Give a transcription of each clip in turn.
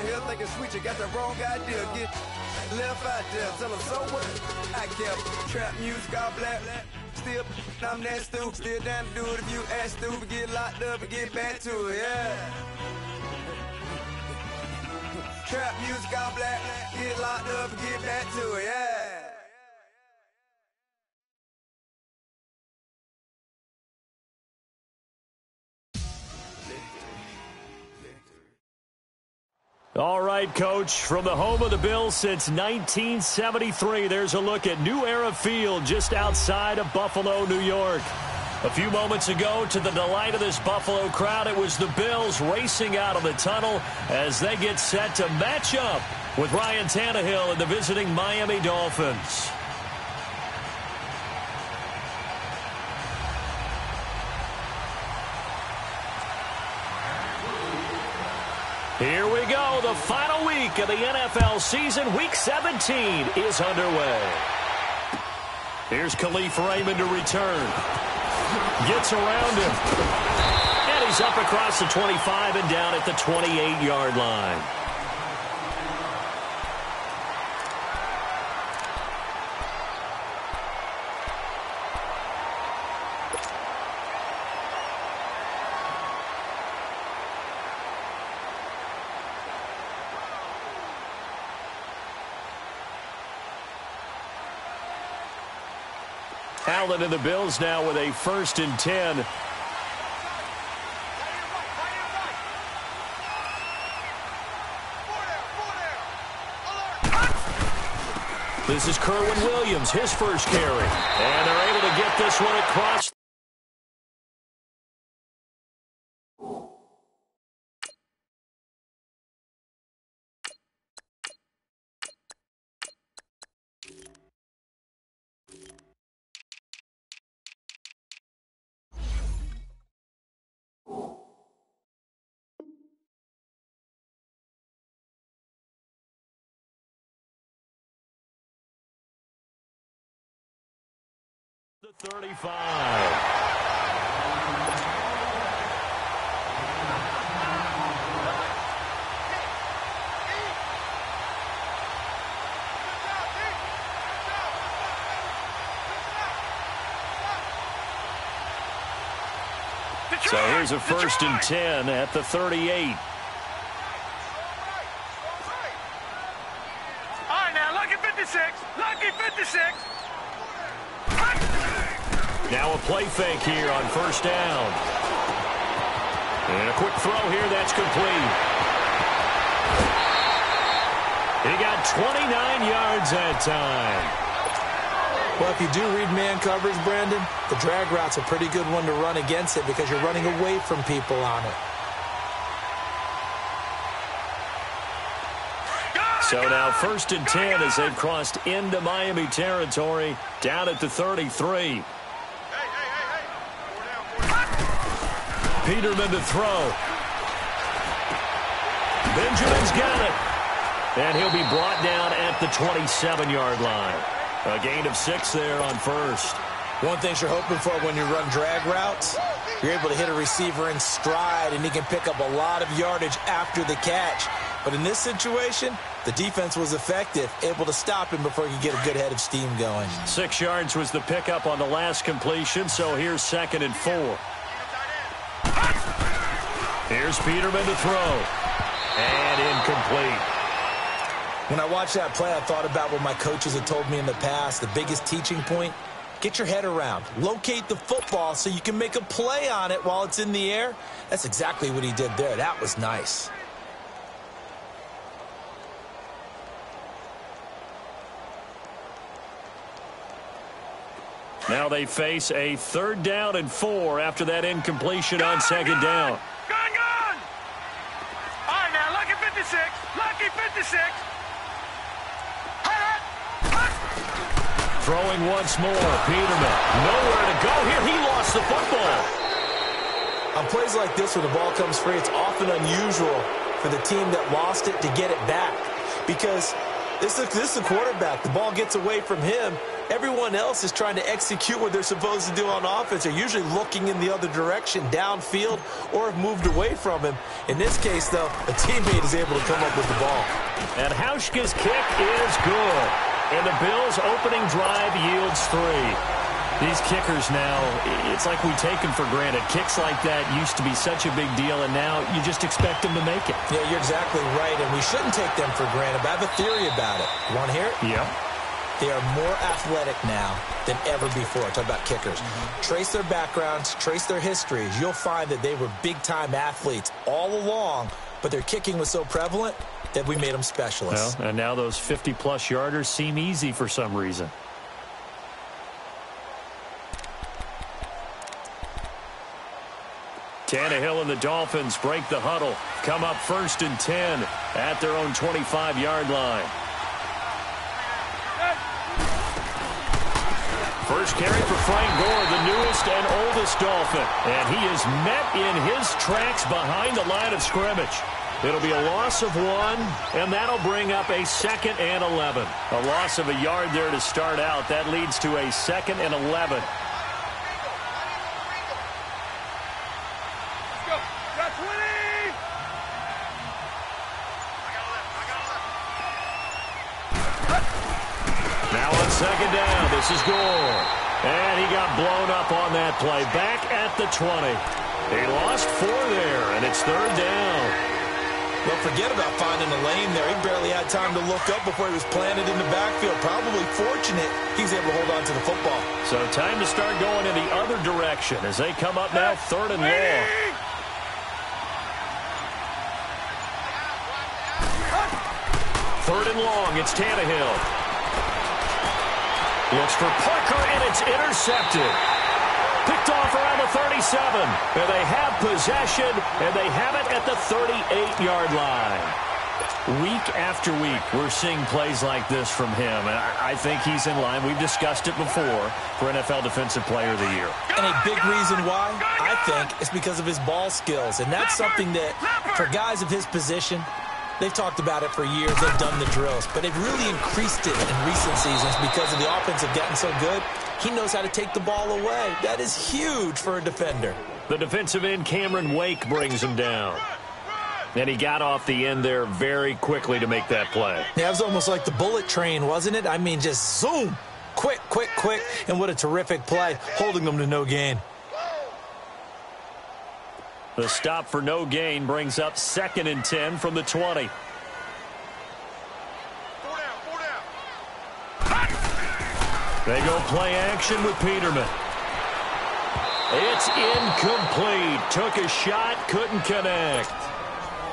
around here thinking sweet, you got the wrong idea. Get left out there, tell them so what? I kept trap music, all black. Still, I'm that stupid. Still down to do it if you act stupid. Get locked up and get back to it, yeah. Trap music, all black. Get locked up and get back to it, yeah. All right, Coach, from the home of the Bills since 1973, there's a look at New Era Field just outside of Buffalo, New York. A few moments ago, to the delight of this Buffalo crowd, it was the Bills racing out of the tunnel as they get set to match up with Ryan Tannehill and the visiting Miami Dolphins. Here we go. The final week of the NFL season. Week 17 is underway. Here's Khalif Raymond to return. Gets around him. And he's up across the 25 and down at the 28-yard line. Allen and the Bills now with a 1st and 10. This is Kerwin Williams, his first carry. And they're able to get this one across. The 35. So here's a 1st and 10 at the 38. All right, now, lucky 56. Lucky 56. Now a play fake here on 1st down. And a quick throw here, that's complete. He got 29 yards that time. Well, if you do read man coverage, Brandon, the drag route's a pretty good one to run against it because you're running away from people on it. So now 1st and 10 as they've crossed into Miami territory down at the 33. Peterman to throw. Benjamin's got it. And he'll be brought down at the 27-yard line. A gain of 6 there on 1st. One thing you're hoping for when you run drag routes, you're able to hit a receiver in stride, and he can pick up a lot of yardage after the catch. But in this situation, the defense was effective, able to stop him before he could get a good head of steam going. 6 yards was the pickup on the last completion, so here's 2nd and 4. Here's Peterman to throw. And incomplete. When I watched that play, I thought about what my coaches had told me in the past. The biggest teaching point, get your head around. Locate the football so you can make a play on it while it's in the air. That's exactly what he did there. That was nice. Now they face a 3rd down and 4 after that incompletion on 2nd down. Gone! All right, now, lucky 56. Lucky 56. Throwing once more, Peterman. Nowhere to go here. He lost the football. On plays like this where the ball comes free, it's often unusual for the team that lost it to get it back. Because This is the quarterback. The ball gets away from him. Everyone else is trying to execute what they're supposed to do on offense. They're usually looking in the other direction, downfield, or have moved away from him. In this case, though, a teammate is able to come up with the ball. And Hauschka's kick is good. And the Bills' opening drive yields 3. These kickers now, it's like we take them for granted. Kicks like that used to be such a big deal, and now you just expect them to make it. Yeah, you're exactly right, and we shouldn't take them for granted. But I have a theory about it. You want to hear it? Yeah. They are more athletic now than ever before. Talk about kickers. Trace their backgrounds, trace their histories. You'll find that they were big-time athletes all along, but their kicking was so prevalent that we made them specialists. Well, and now those 50-plus yarders seem easy for some reason. Tannehill and the Dolphins break the huddle. Come up 1st and 10 at their own 25-yard line. First carry for Frank Gore, the newest and oldest Dolphin. And he is met in his tracks behind the line of scrimmage. It'll be a loss of 1, and that'll bring up a 2nd and 11. A loss of a yard there to start out. That leads to a 2nd and 11. Second down, this is Gore. And he got blown up on that play. Back at the 20. He lost 4 there, and it's 3rd down. Well, forget about finding a lane there. He barely had time to look up before he was planted in the backfield. Probably fortunate he's able to hold on to the football. So time to start going in the other direction as they come up now 3rd and long. Third and long, it's Tannehill. Looks for Parker, and it's intercepted. Picked off around the 37. And they have possession, and they have it at the 38-yard line. Week after week, we're seeing plays like this from him, and I think he's in line. We've discussed it before for NFL Defensive Player of the Year. And a big reason why, I think, is because of his ball skills. And that's something that, for guys of his position, they've talked about it for years. They've done the drills. But they've really increased it in recent seasons because of the offense have gotten so good. He knows how to take the ball away. That is huge for a defender. The defensive end, Cameron Wake, brings him down. And he got off the end there very quickly to make that play. Yeah, it was almost like the bullet train, wasn't it? I mean, just zoom. Quick, quick, quick. And what a terrific play, holding them to no gain. The stop for no gain brings up 2nd and 10 from the 20. They go play action with Peterman. It's incomplete. Took a shot, couldn't connect.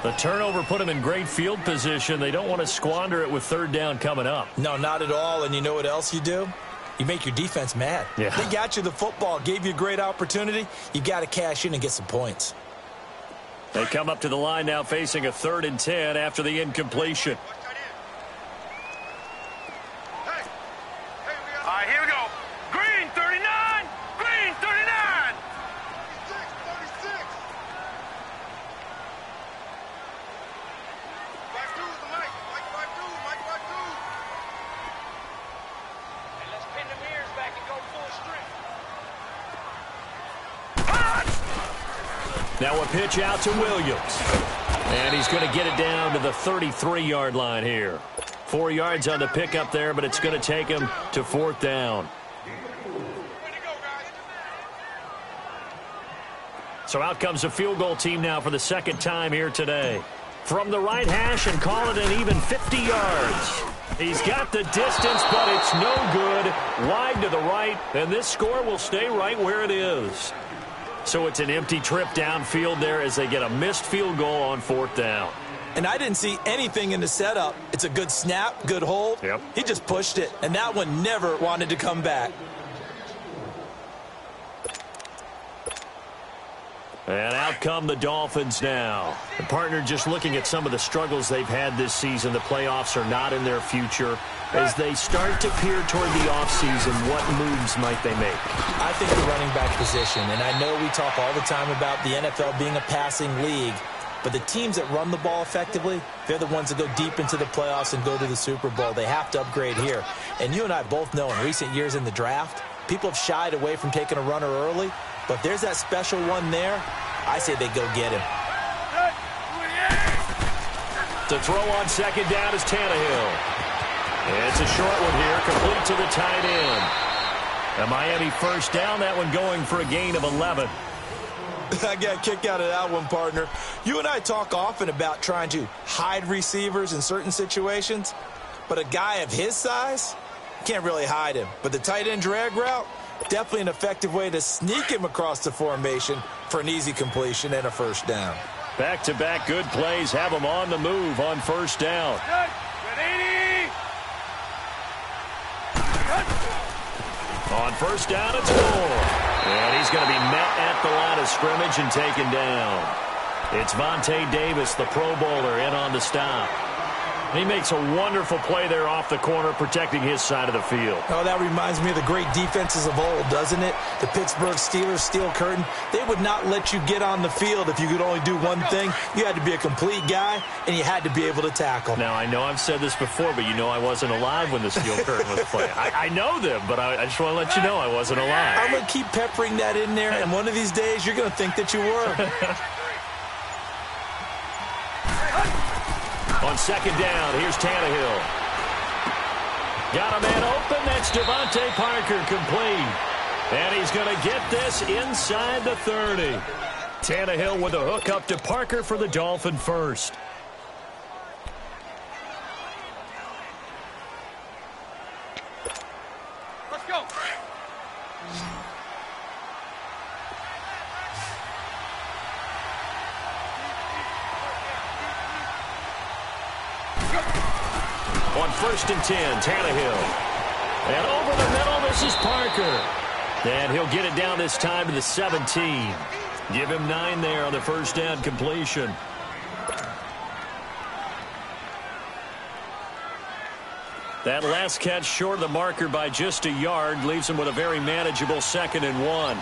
The turnover put him in great field position. They don't want to squander it with 3rd down coming up. No, not at all. And you know what else you do? You make your defense mad. Yeah. They got you the football, gave you a great opportunity. You got to cash in and get some points. They come up to the line now facing a 3rd and 10 after the incompletion. All right, here we go. Green, 39. Green, 39. 36. Mike, and let's pin the mirrors back and go full strength. Now a pitch out to Williams. And he's going to get it down to the 33-yard line here. 4 yards on the pickup there, but it's going to take him to 4th down. So out comes a field goal team now for the 2nd time here today. From the right hash and call it an even 50 yards. He's got the distance, but it's no good. Wide to the right, and this score will stay right where it is. So it's an empty trip downfield there as they get a missed field goal on 4th down. And I didn't see anything in the setup. It's a good snap, good hold. Yep. He just pushed it, and that one never wanted to come back. And out come the Dolphins now. The partner just looking at some of the struggles they've had this season. The playoffs are not in their future. As they start to peer toward the offseason, what moves might they make? I think the running back position, and I know we talk all the time about the NFL being a passing league, But the teams that run the ball effectively, they're the ones that go deep into the playoffs and go to the Super Bowl. They have to upgrade here. And you and I both know in recent years in the draft, people have shied away from taking a runner early. But if there's that special one there, I say they go get him. To throw on second down is Tannehill. It's a short one here, complete to the tight end. A Miami first down, that one going for a gain of 11. I got a kick out of that one, partner. You and I talk often about trying to hide receivers in certain situations, but a guy of his size, can't really hide him. But the tight end drag route, definitely an effective way to sneak him across the formation for an easy completion and a first down. Back-to-back good plays have him on the move on first down. On first down, it's Moore. And he's going to be met at the line of scrimmage and taken down. It's Vontae Davis, the Pro Bowler, in on the stop. He makes a wonderful play there off the corner, protecting his side of the field. Oh, that reminds me of the great defenses of old, doesn't it? The Pittsburgh Steelers, Steel Curtain. They would not let you get on the field if you could only do one thing. You had to be a complete guy, and you had to be able to tackle. Now, I know I've said this before, but you know I wasn't alive when the Steel Curtain was playing. I know them, but I just want to let you know I wasn't alive. I'm going to keep peppering that in there, and one of these days you're going to think that you were. On second down, here's Tannehill. Got a man open. That's Devontae Parker, complete. And he's going to get this inside the 30. Tannehill with a hook up to Parker for the Dolphin first. Let's go. On first and 10, Tannehill. And over the middle, this is Parker. And he'll get it down this time to the 17. Give him 9 there on the first down completion. That last catch short of the marker by just a yard leaves him with a very manageable 2nd and 1.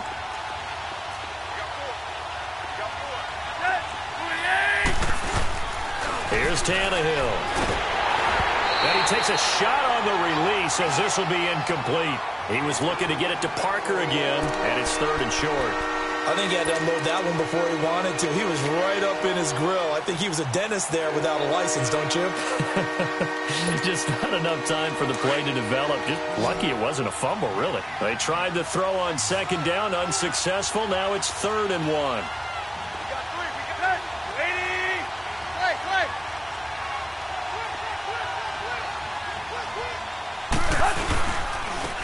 Here's Tannehill. And he takes a shot on the release as this will be incomplete. He was looking to get it to Parker again, and it's 3rd and short. I think he had to unload that one before he wanted to. He was right up in his grill. I think he was a dentist there without a license, don't you? Just not enough time for the play to develop. Just lucky it wasn't a fumble, really. They tried to throw on second down, unsuccessful. Now it's 3rd and 1.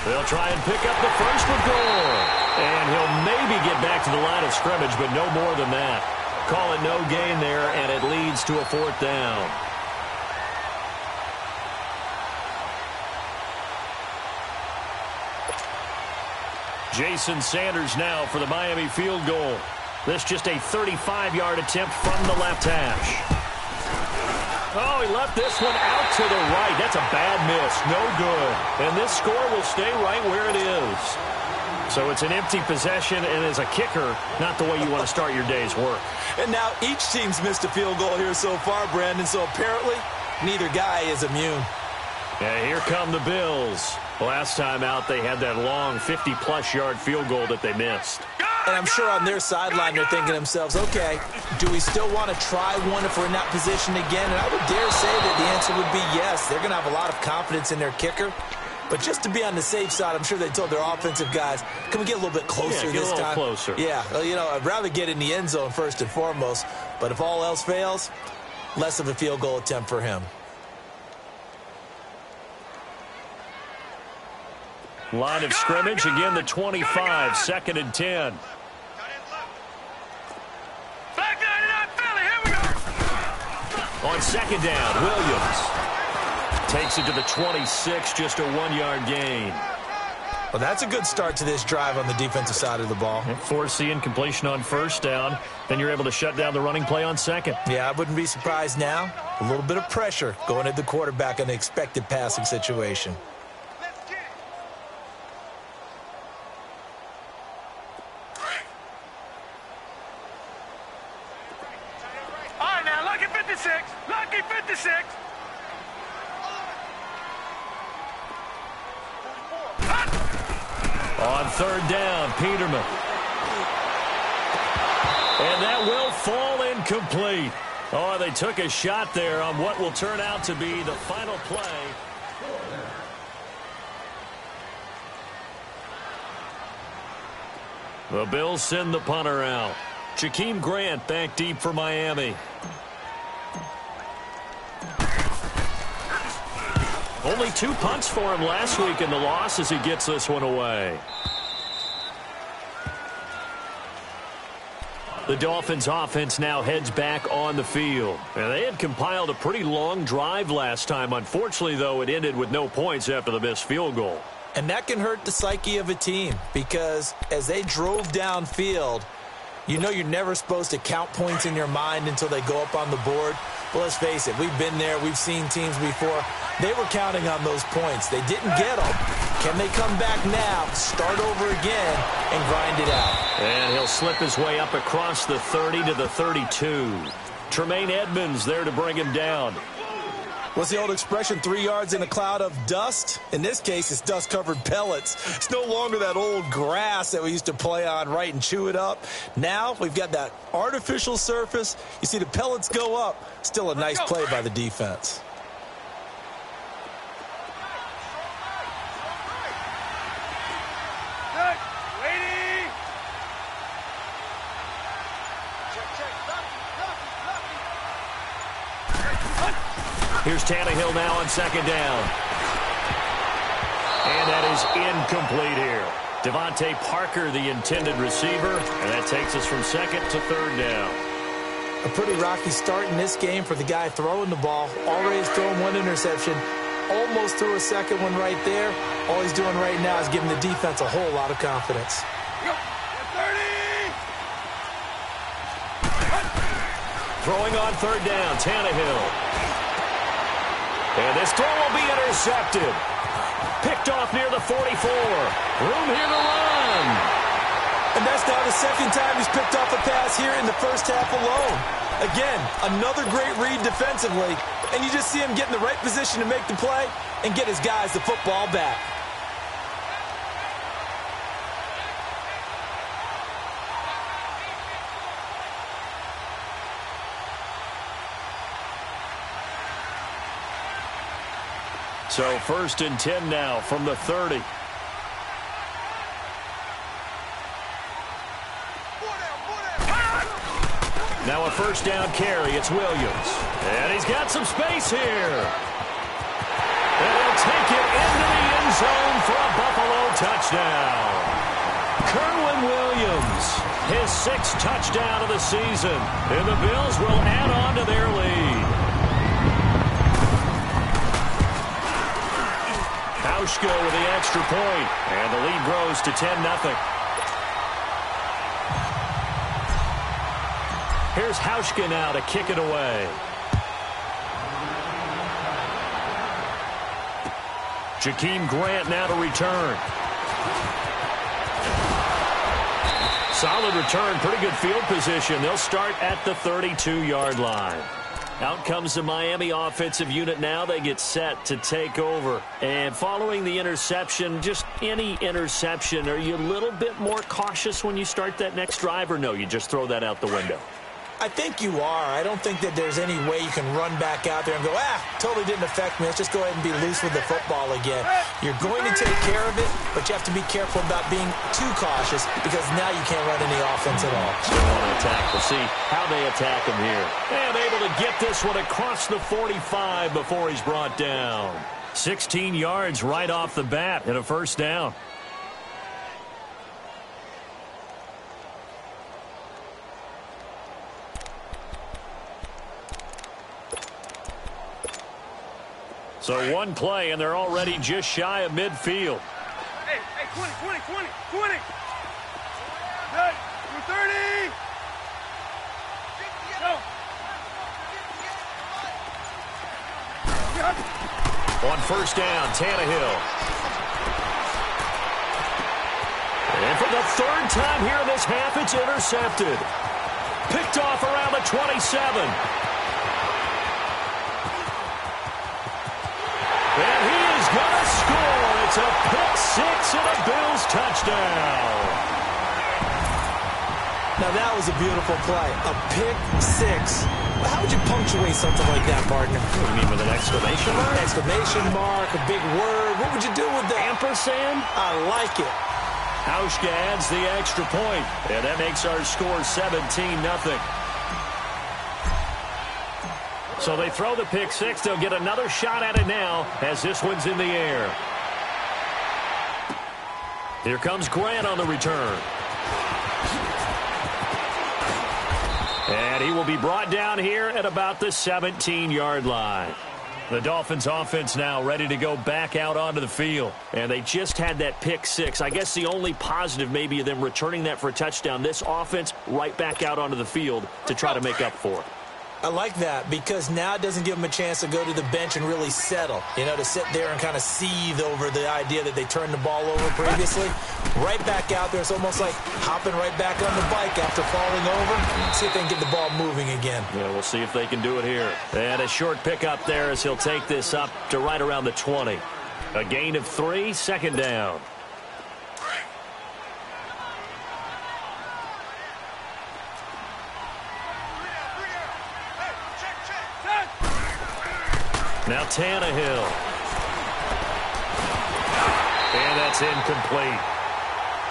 They'll try and pick up the first with Gore. And he'll maybe get back to the line of scrimmage, but no more than that. Call it no gain there, and it leads to a 4th down. Jason Sanders now for the Miami field goal. This just a 35-yard attempt from the left hash. Oh, he left this one out to the right. That's a bad miss. No good. And this score will stay right where it is. So it's an empty possession, and as a kicker, not the way you want to start your day's work. And now each team's missed a field goal here so far, Brandon, so apparently neither guy is immune. And here come the Bills. Last time out, they had that long 50-plus yard field goal that they missed. And I'm sure on their sideline they're thinking to themselves, okay, do we still want to try one if we're in that position again? And I would dare say that the answer would be yes. They're going to have a lot of confidence in their kicker. But just to be on the safe side, I'm sure they told their offensive guys, can we get a little bit closer this time? Get a little closer. Yeah, well, you know, I'd rather get in the end zone first and foremost. But if all else fails, less of a field goal attempt for him. Line of scrimmage, again the 25, 2nd and 10. On second down, Williams takes it to the 26, just a 1-yard gain. Well, that's a good start to this drive on the defensive side of the ball. Forcing completion on first down, then you're able to shut down the running play on second. Yeah, I wouldn't be surprised now. A little bit of pressure going at the quarterback in an expected passing situation. third down, Peterman. And that will fall incomplete. Oh, they took a shot there on what will turn out to be the final play. The Bills send the punter out. Jakeem Grant back deep for Miami. Only 2 punts for him last week in the loss as he gets this one away. The Dolphins offense now heads back on the field. And they had compiled a pretty long drive last time. Unfortunately, though, it ended with no points after the missed field goal. And that can hurt the psyche of a team because as they drove downfield, you know you're never supposed to count points in your mind until they go up on the board. Well, let's face it, we've been there. We've seen teams before. They were counting on those points. They didn't get them. Can they come back now, start over again, and grind it out? And he'll slip his way up across the 30 to the 32. Tremaine Edmonds there to bring him down. What's the old expression, 3 yards in a cloud of dust? In this case, it's dust-covered pellets. It's no longer that old grass that we used to play on, right, and chew it up. Now we've got that artificial surface. You see the pellets go up. Still a nice play by the defense. Here's Tannehill now on second down. And that is incomplete here. Devontae Parker, the intended receiver, and that takes us from second to third down. A pretty rocky start in this game for the guy throwing the ball. Already has thrown 1 interception. Almost threw a second one right there. All he's doing right now is giving the defense a whole lot of confidence. Throwing on third down, Tannehill. And this throw will be intercepted. Picked off near the 44. Room here to run. And that's now the second time he's picked off a pass here in the first half alone. Again, another great read defensively. And you just see him get in the right position to make the play and get his guys the football back. So 1st and 10 now from the 30. Now a first down carry. It's Williams. And he's got some space here. And he'll take it into the end zone for a Buffalo touchdown. Kerwynn Williams, his 6th touchdown of the season. And the Bills will add on to their lead. Hauschka with the extra point, and the lead grows to 10-0. Here's Hauschka now to kick it away. Jakeem Grant now to return. Solid return, pretty good field position. They'll start at the 32-yard line. Out comes the Miami offensive unit now. They get set to take over. And following the interception, just any interception, are you a little bit more cautious when you start that next drive, or no, you just throw that out the window? I think you are. I don't think that there's any way you can run back out there and go, totally didn't affect me. Let's just go ahead and be loose with the football again. You're going to take care of it, but you have to be careful about being too cautious because now you can't run any offense at all. So they want to attack. We'll see how they attack him here. And able to get this one across the 45 before he's brought down. 16 yards right off the bat and a first down. So one play, and they're already just shy of midfield. Hey, 20. Good. 30. Go. On first down, Tannehill. And for the 3rd time here in this half, it's intercepted. Picked off around the 27. And he is going to score. It's a pick 6 and a Bills touchdown. Now, that was a beautiful play. A pick six. How would you punctuate something like that, partner? What do you mean, with an exclamation mark? Exclamation mark, a big word. What would you do with that? Ampersand? I like it. Hauschka adds the extra point, and that makes our score 17-0. So they throw the pick six. They'll get another shot at it now as this one's in the air. Here comes Grant on the return. And he will be brought down here at about the 17-yard line. The Dolphins offense now ready to go back out onto the field. And they just had that pick six. I guess the only positive maybe of them returning that for a touchdown. This offense right back out onto the field to try to make up for it. I like that because now it doesn't give them a chance to go to the bench and really settle. You know, to sit there and kind of seethe over the idea that they turned the ball over previously. Right back out there. It's almost like hopping right back on the bike after falling over. See if they can get the ball moving again. Yeah, we'll see if they can do it here. And a short pickup there as he'll take this up to right around the 20. A gain of 3, second down. Now Tannehill. And that's incomplete.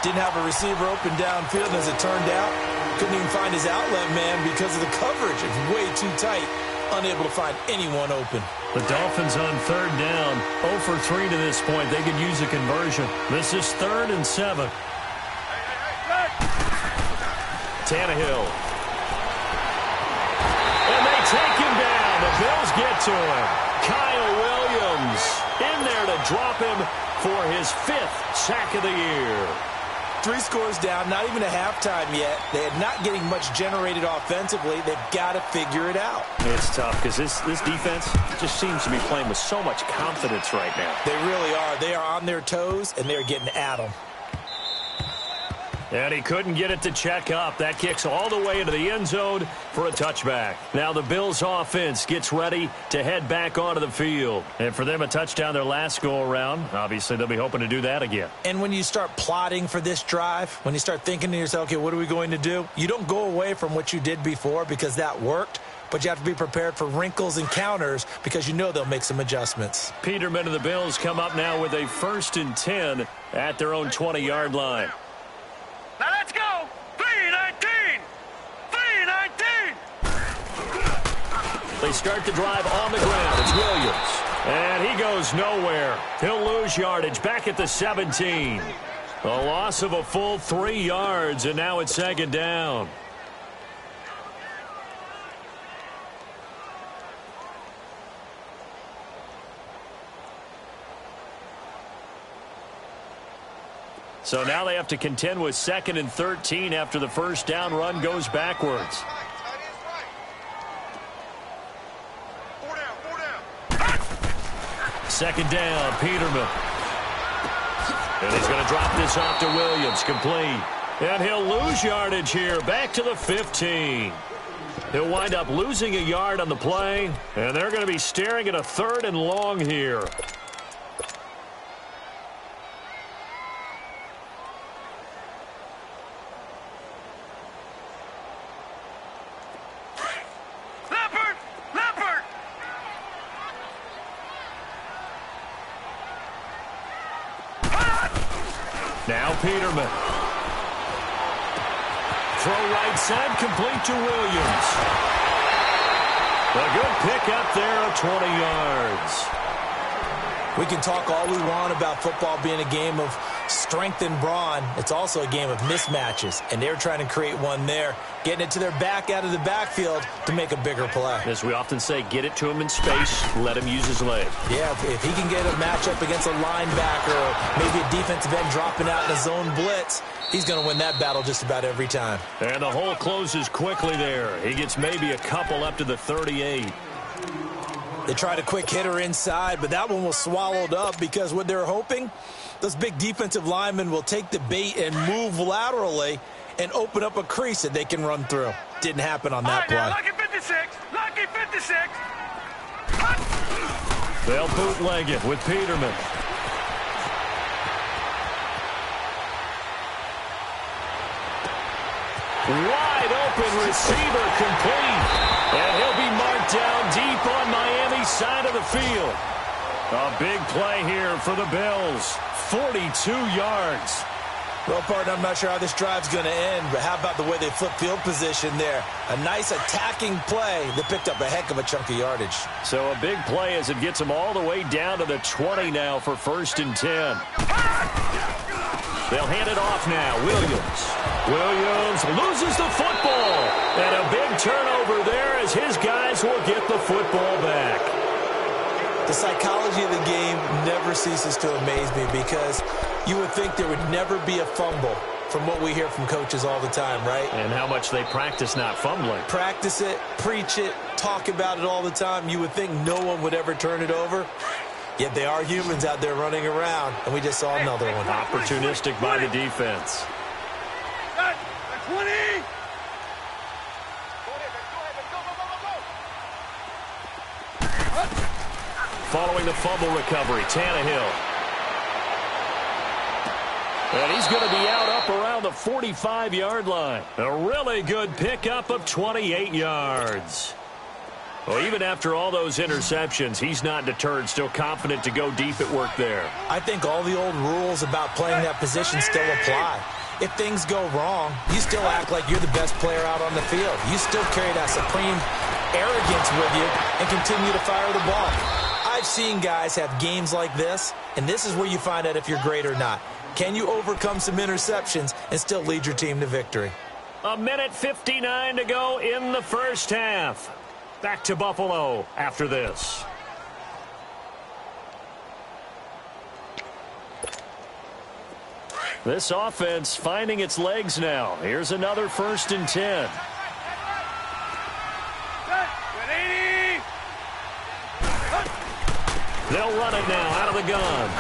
Didn't have a receiver open downfield, and as it turned out, couldn't even find his outlet man because of the coverage. It's way too tight. Unable to find anyone open. The Dolphins on third down. 0 for 3 to this point. They could use a conversion. This is 3rd and 7. Tannehill. And they take him down. The Bills get to him. Kyle Williams in there to drop him for his 5th sack of the year. 3 scores down, not even a halftime yet. They are not getting much generated offensively. They've got to figure it out. It's tough because this defense just seems to be playing with so much confidence right now. They really are. They are on their toes, and they're getting at them. And he couldn't get it to check up. That kicks all the way into the end zone for a touchback. Now the Bills offense gets ready to head back onto the field. And for them, a touchdown their last go-around. Obviously, they'll be hoping to do that again. And when you start plotting for this drive, when you start thinking to yourself, okay, what are we going to do? You don't go away from what you did before because that worked. But you have to be prepared for wrinkles and counters because you know they'll make some adjustments. Peterman and the Bills come up now with a 1st and 10 at their own 20-yard line. Now let's go! 3-19! 3-19! They start the drive on the ground. It's Williams. And he goes nowhere. He'll lose yardage back at the 17. A loss of a full 3 yards, and now it's 2nd down. So now they have to contend with 2nd and 13 after the first down run goes backwards. 2nd down, Peterman. And he's going to drop this off to Williams, complete. And he'll lose yardage here, back to the 15. He'll wind up losing a yard on the play, and they're going to be staring at a 3rd and long here. Now Peterman. Throw right side, complete to Williams. A good pick up there of 20 yards. We can talk all we want about football being a game of strength and brawn. It's also a game of mismatches, and they're trying to create one there, getting it to their back out of the backfield to make a bigger play. As we often say, get it to him in space, let him use his leg. Yeah, if he can get a matchup against a linebacker or maybe a defensive end dropping out in a zone blitz, he's going to win that battle just about every time. And the hole closes quickly there. He gets maybe a couple up to the 38. They tried a quick hitter inside, but that one was swallowed up because what they're hoping, those big defensive linemen will take the bait and move laterally and open up a crease that they can run through. Didn't happen on that play. Lucky 56! Lucky 56! They'll bootleg it with Peterman. Wide open receiver complete. And he'll be marked down deep on Miami's side of the field. A big play here for the Bills. 42 yards. Well, partner, I'm not sure how this drive's going to end, but how about the way they flip field position there? A nice attacking play that picked up a heck of a chunk of yardage. So a big play as it gets them all the way down to the 20 now for 1st and 10. They'll hand it off now. Williams loses the football. And a big turnover there as his guys will get the football back. The psychology of the game never ceases to amaze me because you would think there would never be a fumble from what we hear from coaches all the time, right? And how much they practice not fumbling. Practice it, preach it, talk about it all the time. You would think no one would ever turn it over. Yet they are humans out there running around, and we just saw another one. Opportunistic by the defense. 20! Following the fumble recovery, Tannehill. And he's going to be out up around the 45-yard line. A really good pickup of 28 yards. Well, even after all those interceptions, he's not deterred, still confident to go deep at work there. I think all the old rules about playing that position still apply. If things go wrong, you still act like you're the best player out on the field. You still carry that supreme arrogance with you and continue to fire the ball. I've seen guys have games like this, and this is where you find out if you're great or not. Can you overcome some interceptions and still lead your team to victory? 1:59 to go in the first half. Back to Buffalo after this. This offense finding its legs now. Here's another 1st and 10. They'll run it now out of the gun.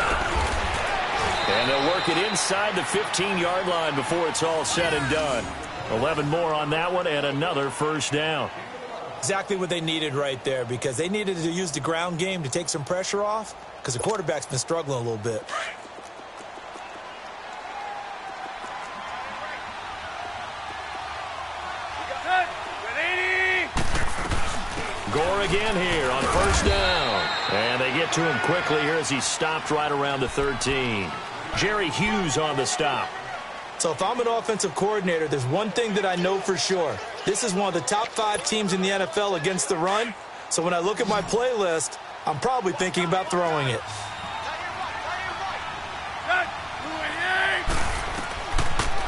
And they'll work it inside the 15-yard line before it's all said and done. 11 more on that one and another 1st down. Exactly what they needed right there because they needed to use the ground game to take some pressure off because the quarterback's been struggling a little bit. Gore again here on 1st down. And they get to him quickly here as he stopped right around the 13. Jerry Hughes on the stop. So if I'm an offensive coordinator, there's one thing that I know for sure. This is one of the top 5 teams in the NFL against the run. So when I look at my playlist, I'm probably thinking about throwing it.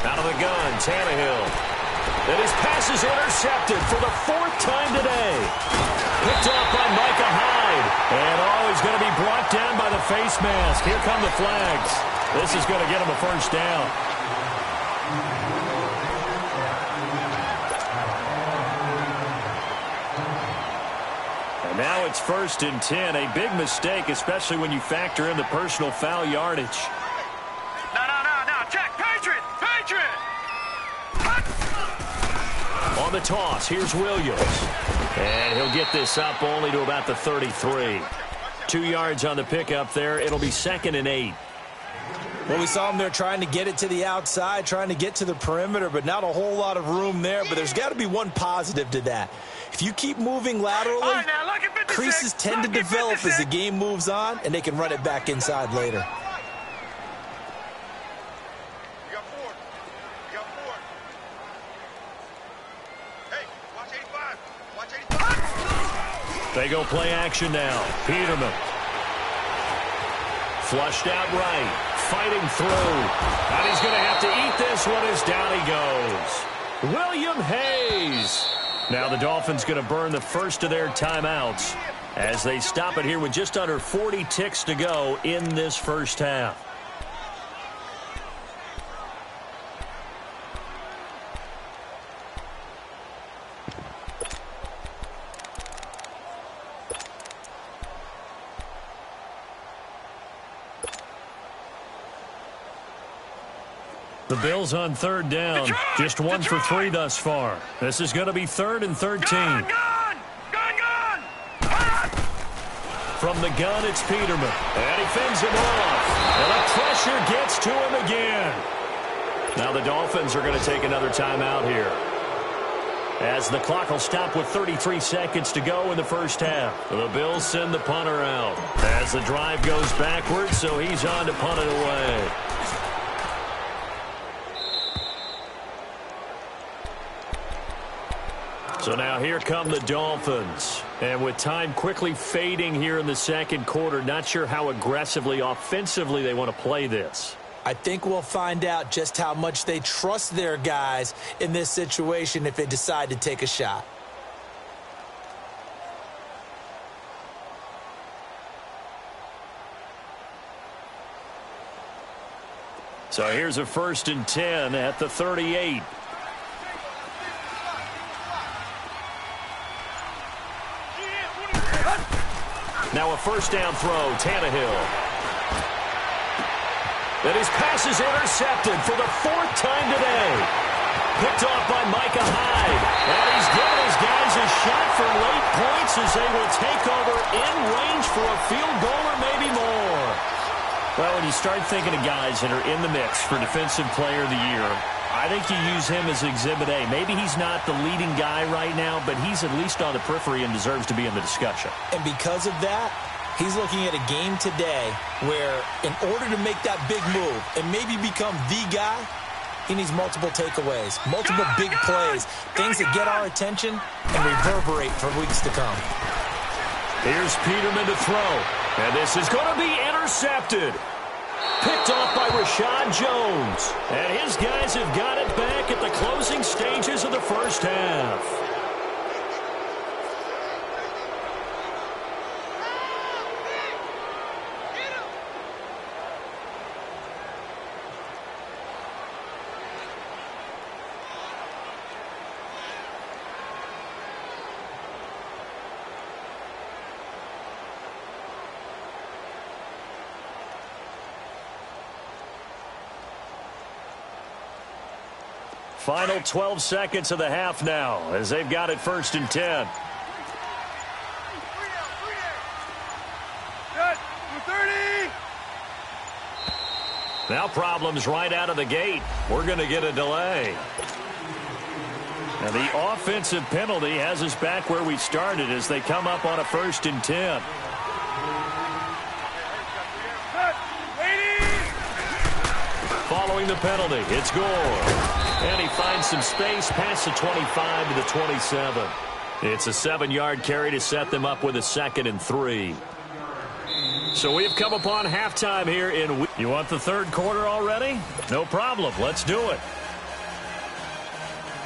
Out of the gun, Tannehill. And his pass is intercepted for the 4th time today. Picked off by Micah Hyde. And he's going to be brought down by the face mask. Here come the flags. This is going to get him a 1st down. And now it's 1st and 10. A big mistake, especially when you factor in the personal foul yardage. No. Check. Patriot. On the toss, here's Williams. And he'll get this up only to about the 33. 2 yards on the pickup there. It'll be 2nd and 8. Well, we saw him there trying to get it to the outside, trying to get to the perimeter, but not a whole lot of room there. But there's got to be one positive to that. If you keep moving laterally, Right, now, look at 56. creases tend to develop as the game moves on, and they can run it back inside later. You got 4. Hey, watch 85. They go play action now. Peterman. Flushed out right. Fighting through. And he's going to have to eat this one as down he goes. William Hayes. Now the Dolphins going to burn the first of their timeouts as they stop it here with just under 40 ticks to go in this first half. The Bills on 3rd down. Just 1 for 3 thus far. This is going to be 3rd and 13. Gun! From the gun, it's Peterman. And he fends him off. And the pressure gets to him again. Now the Dolphins are going to take another timeout here, as the clock will stop with 33 seconds to go in the first half. The Bills send the punter out as the drive goes backwards, so he's on to punt it away. So now here come the Dolphins. And with time quickly fading here in the second quarter, not sure how aggressively, offensively they want to play this. I think we'll find out just how much they trust their guys in this situation if they decide to take a shot. So here's a 1st and 10 at the 38. Now a first down throw, Tannehill. And his pass is intercepted for the 4th time today. Picked off by Micah Hyde. And he's giving his guys a shot for late points as they will take over in range for a field goal or maybe more. Well, when you start thinking of guys that are in the mix for Defensive Player of the Year, I think you use him as Exhibit A. Maybe he's not the leading guy right now, but he's at least on the periphery and deserves to be in the discussion. And because of that, he's looking at a game today where in order to make that big move and maybe become the guy, he needs multiple takeaways, multiple big plays, things that get our attention and reverberate for weeks to come. Here's Peterman to throw, and this is going to be intercepted. Picked off by Rashad Jones. And his guys have got it back at the closing stages of the first half. Final 12 seconds of the half now as they've got it 1st and 10. Now problems right out of the gate. We're going to get a delay. And the offensive penalty has us back where we started as they come up on a 1st and 10. Following the penalty, it's Gore. And he finds some space past the 25 to the 27. It's a 7-yard carry to set them up with a 2nd and 3. So we've come upon halftime here in... You want the third quarter already? No problem. Let's do it.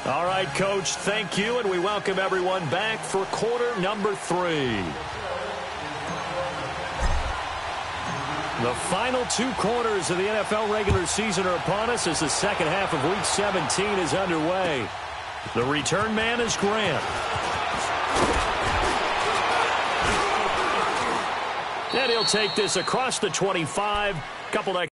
All right, Coach, thank you, and we welcome everyone back for quarter number 3. The final 2 quarters of the NFL regular season are upon us as the second half of Week 17 is underway. The return man is Grant. And he'll take this across the 25. Couple of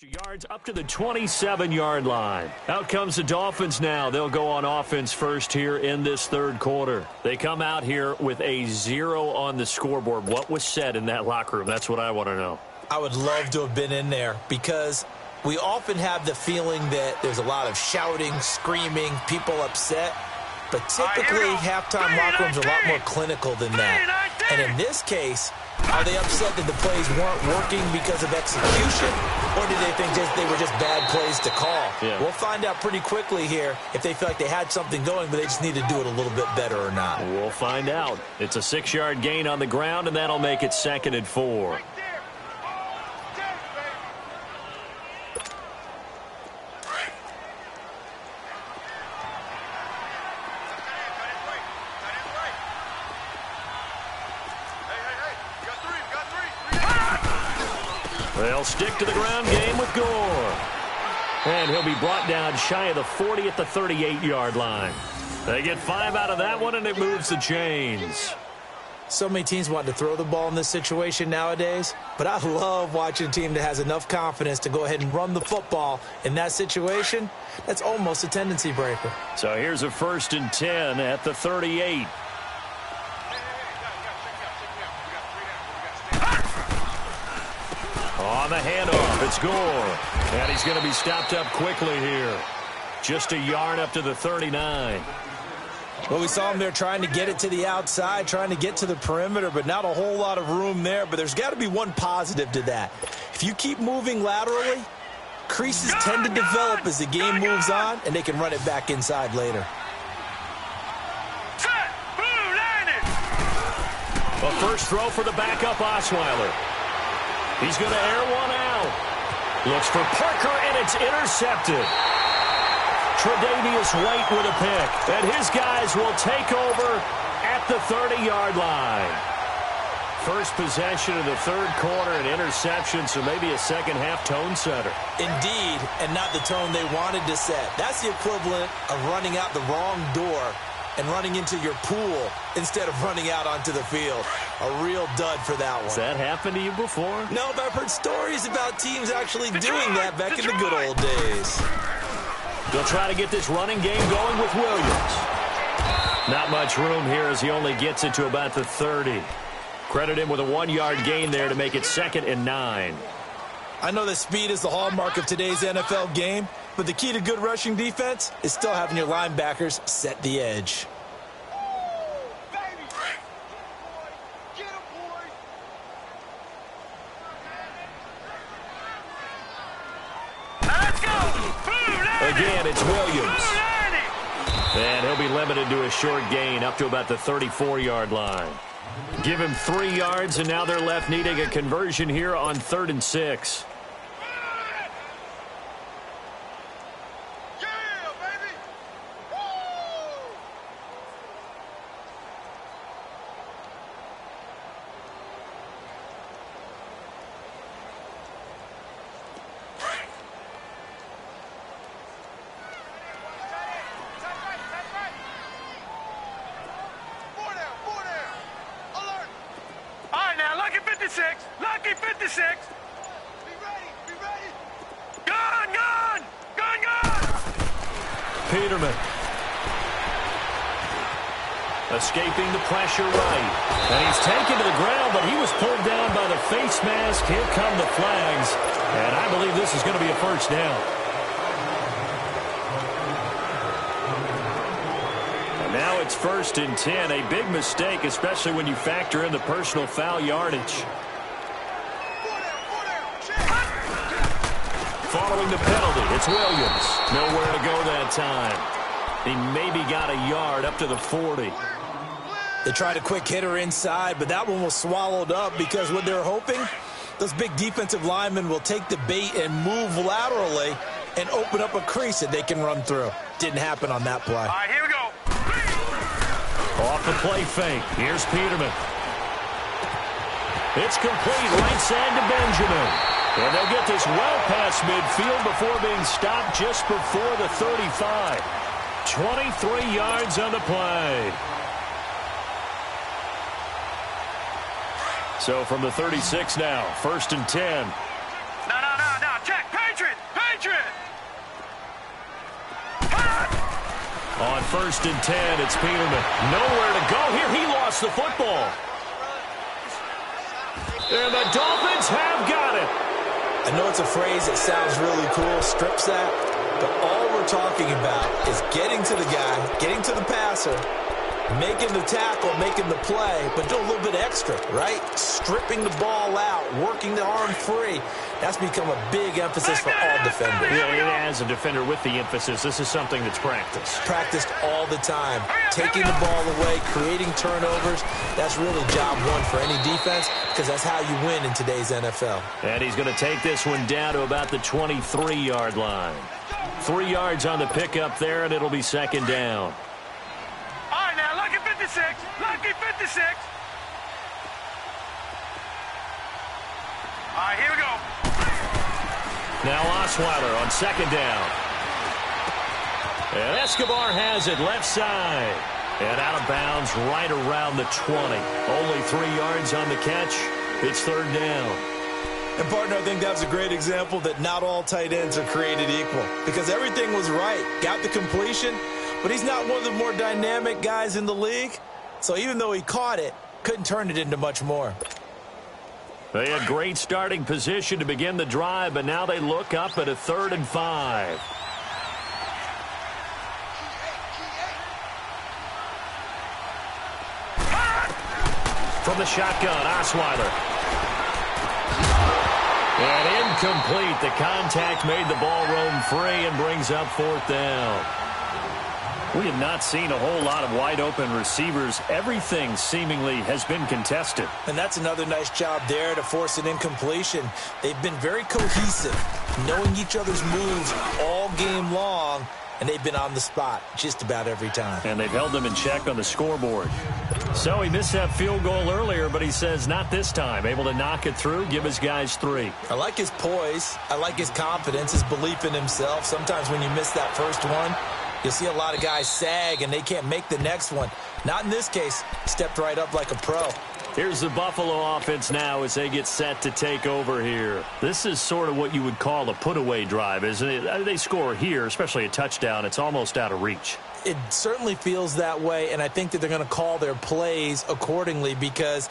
Extra yards up to the 27-yard line. Out comes the Dolphins now. They'll go on offense first here in this third quarter. They come out here with a 0 on the scoreboard. What was said in that locker room? That's what I want to know. I would love to have been in there because we often have the feeling that there's a lot of shouting, screaming, people upset. But typically, halftime locker rooms are a lot more clinical than that. And in this case, are they upset that the plays weren't working because of execution? Or did they think they were just bad plays to call? Yeah. We'll find out pretty quickly here if they feel like they had something going, but they just need to do it a little bit better or not. We'll find out. It's a 6-yard gain on the ground, and that'll make it 2nd and 4. They'll stick to the ground game with Gore. And he'll be brought down shy of the 40 at the 38-yard line. They get 5 out of that one, and it moves the chains. So many teams want to throw the ball in this situation nowadays, but I love watching a team that has enough confidence to go ahead and run the football. In that situation, that's almost a tendency breaker. So here's a 1st and 10 at the 38. On the handoff, it's Gore. And he's going to be stopped up quickly here. Just a yard up to the 39. Well, we saw him there trying to get it to the outside, trying to get to the perimeter, but not a whole lot of room there. But there's got to be one positive to that. If you keep moving laterally, creases tend to develop as the game moves on, and they can run it back inside later. A first throw for the backup Osweiler. He's going to air one out. Looks for Parker, and it's intercepted. Tre'Davious White with a pick. And his guys will take over at the 30-yard line. First possession of the third quarter, an interception, so maybe a second-half tone setter. Indeed, and not the tone they wanted to set. That's the equivalent of running out the wrong door and running into your pool instead of running out onto the field. A real dud for that one. Has that happened to you before? No, but I've heard stories about teams actually doing that back in the good old days. They'll try to get this running game going with Williams. Not much room here as he only gets it to about the 30. Credit him with a 1-yard gain there to make it 2nd and 9. I know that speed is the hallmark of today's NFL game, but the key to good rushing defense is still having your linebackers set the edge. Again, it's Williams. And he'll be limited to a short gain up to about the 34-yard line. Give him 3 yards, and now they're left needing a conversion here on 3rd and 6. Lucky 56. Be ready. Gone. Peterman. Escaping the pressure right. And he's taken to the ground, but he was pulled down by the face mask. Here come the flags. And I believe this is going to be a first down. And now it's 1st and 10. A big mistake, especially when you factor in the personal foul yardage. Following the penalty, it's Williams. Nowhere to go that time. He maybe got a yard up to the 40. They tried a quick hitter inside, but that one was swallowed up because what they're hoping, those big defensive linemen will take the bait and move laterally and open up a crease that they can run through. Didn't happen on that play. All right, here we go. Off the play fake. Here's Peterman. It's complete right side to Benjamin. And they'll get this well past midfield before being stopped just before the 35. 23 yards on the play. So from the 36 now, 1st and 10. No. Check. Page On 1st and 10, it's Peterman. Nowhere to go here. He lost the football. And the Dolphins have got it. I know it's a phrase that sounds really cool, strip sack, but all we're talking about is getting to the guy, getting to the passer, making the tackle, making the play, but do a little bit extra, right? Stripping the ball out, working the arm free. That's become a big emphasis for all defenders. Yeah, as a defender with the emphasis, this is something that's practiced. Practiced all the time. Taking the ball away, creating turnovers. That's really job one for any defense because that's how you win in today's NFL. And he's going to take this one down to about the 23-yard line. 3 yards on the pickup there, and it'll be 2nd down. All right, now, lucky 56. Lucky 56. All right, here we go. Now Osweiler on 2nd down. And Escobar has it left side. And out of bounds right around the 20. Only 3 yards on the catch. It's 3rd down. And, partner, I think that was a great example that not all tight ends are created equal because everything was right. Got the completion, but he's not one of the more dynamic guys in the league. So even though he caught it, couldn't turn it into much more. They had great starting position to begin the drive, but now they look up at a 3rd and 5. From the shotgun, Osweiler. And incomplete. The contact made the ball roam free and brings up 4th down. We have not seen a whole lot of wide-open receivers. Everything seemingly has been contested. And that's another nice job there to force an incompletion. They've been very cohesive, knowing each other's moves all game long, and they've been on the spot just about every time. And they've held them in check on the scoreboard. So he missed that field goal earlier, but he says not this time. Able to knock it through, give his guys 3. I like his poise. I like his confidence, his belief in himself. Sometimes when you miss that first one, you'll see a lot of guys sag and they can't make the next one. Not in this case. Stepped right up like a pro. Here's the Buffalo offense now as they get set to take over here. This is sort of what you would call a put-away drive, isn't it? They score here, especially a touchdown. It's almost out of reach. It certainly feels that way, and I think that they're going to call their plays accordingly because